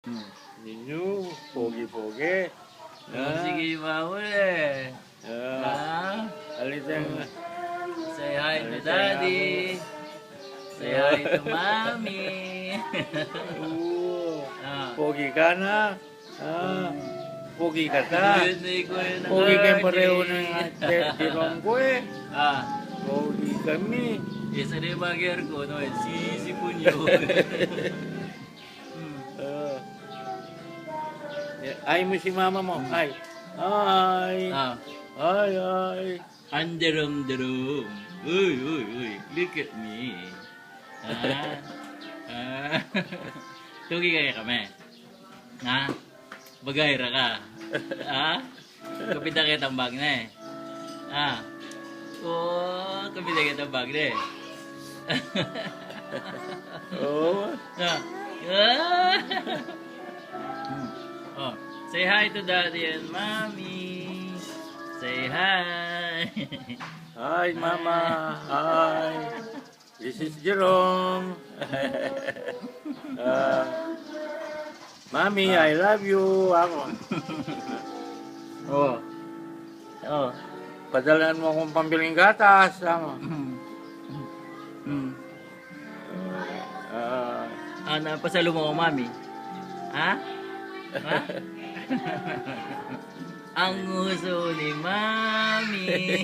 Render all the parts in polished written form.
Ninyo, pogi-pogi. Sige, mahuli. Alitang, Say hi to daddy. Say hi to mommy. pogi ka na. Pogi ka ta. Pogi kayo pareho ng tirong ko eh. Pogi kami. Isa rin bagay ko, no? Sisipon yun. Ay mo si mama mo. Ay. Ay. Ay, ay. Anderom-derom. Uy, uy, uy. Look at me. Tugi kaya kami. Bagayra ka. Kapita kita ang bag na eh. Kapita kita ang bag na eh. Oh. Say hi to daddy and mommy. Say hi. Hi, mama. Hi. This is Jerome. Mami, I love you. Ako. Padalan mo akong pambiling gatas. Ako. Napasalo mo ako, mami? Ang uso ni mami.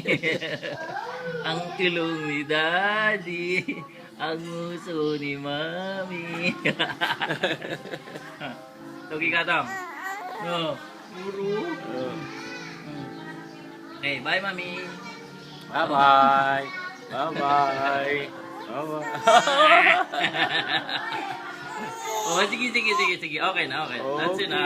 Ang ilong ni daddy. Ang uso ni mami. Tugi ka, Tom. Puro. Okay, bye, mami. Bye-bye. Bye-bye. Bye-bye. Sige. Okay na. That's enough.